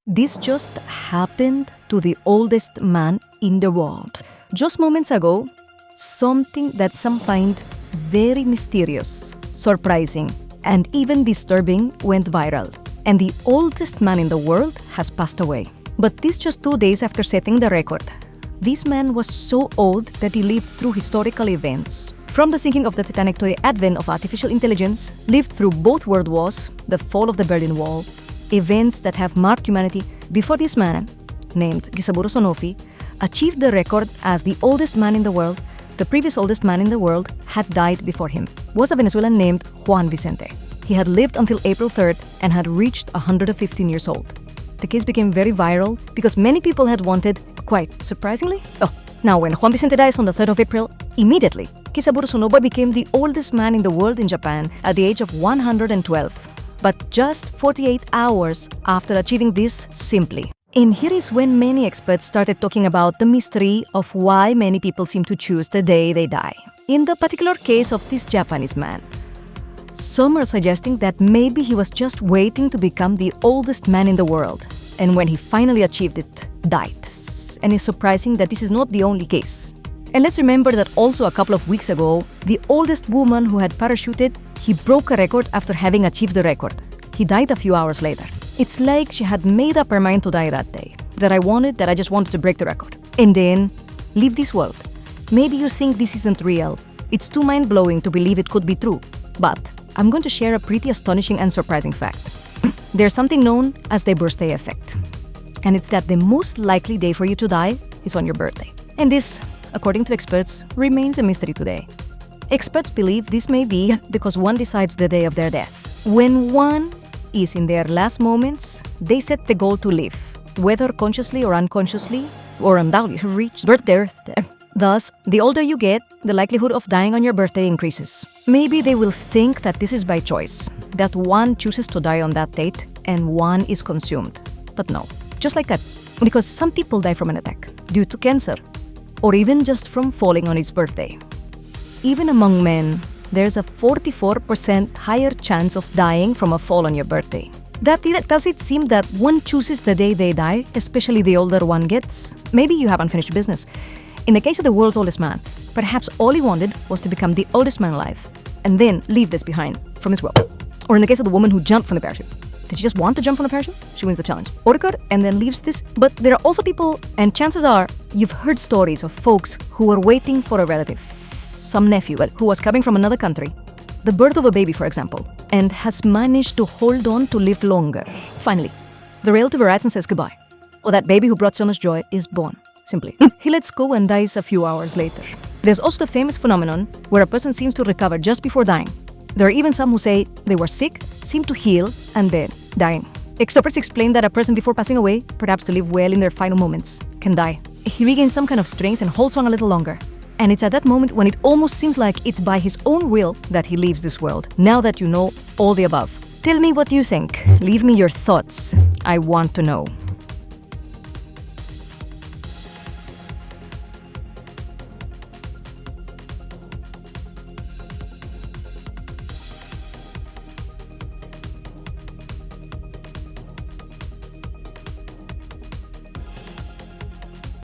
This just happened to the oldest man in the world. Just moments ago, something that some find very mysterious, surprising, and even disturbing went viral. And the oldest man in the world has passed away. But this just 2 days after setting the record. This man was so old that he lived through historical events. From the sinking of the Titanic to the advent of artificial intelligence, lived through both world wars, the fall of the Berlin Wall, events that have marked humanity. Before this man, named Gisaburo Sonofi, achieved the record as the oldest man in the world, the previous oldest man in the world had died before him, was a Venezuelan named Juan Vicente. He had lived until April 3rd and had reached 115 years old. The case became very viral because many people had wanted, quite surprisingly, now when Juan Vicente dies on the 3rd of April, immediately, Gisaburo Sonoba became the oldest man in the world in Japan at the age of 112. But just 48 hours after achieving this simply. And here is when many experts started talking about the mystery of why many people seem to choose the day they die. In the particular case of this Japanese man, some are suggesting that maybe he was just waiting to become the oldest man in the world, and when he finally achieved it, died. And it's surprising that this is not the only case. And let's remember that also a couple of weeks ago, the oldest woman who had parachuted, he broke a record after having achieved the record. He died a few hours later. It's like she had made up her mind to die that day, that I just wanted to break the record, and then leave this world. Maybe you think this isn't real. It's too mind-blowing to believe it could be true. But I'm going to share a pretty astonishing and surprising fact. There's something known as the birthday effect. And it's that the most likely day for you to die is on your birthday. And this, according to experts, remains a mystery today. Experts believe this may be because one decides the day of their death. When one is in their last moments, they set the goal to live, whether consciously or unconsciously, or undoubtedly have reached birthday. Thus, the older you get, the likelihood of dying on your birthday increases. Maybe they will think that this is by choice, that one chooses to die on that date and one is consumed. But no, just like that, because some people die from an attack, due to cancer, or even just from falling on his birthday. Even among men, there's a 44% higher chance of dying from a fall on your birthday. Does it seem that one chooses the day they die, especially the older one gets? Maybe you haven't finished business. In the case of the world's oldest man, perhaps all he wanted was to become the oldest man alive, and then leave this behind from his world. Or in the case of the woman who jumped from the parachute. Did she just want to jump from the parachute? She wins the challenge. Or and then leaves this. But there are also people, and chances are, you've heard stories of folks who were waiting for a relative, some nephew who was coming from another country, the birth of a baby, for example, and has managed to hold on to live longer. Finally, the relative arrives and says goodbye. Or that baby who brought so much joy is born. Simply. He lets go and dies a few hours later. There's also the famous phenomenon where a person seems to recover just before dying. There are even some who say they were sick, seem to heal, and then dying. Experts explain that a person before passing away, perhaps to live well in their final moments, can die. He regains some kind of strength and holds on a little longer. And it's at that moment when it almost seems like it's by his own will that he leaves this world, now that you know all the above. Tell me what you think. Leave me your thoughts. I want to know.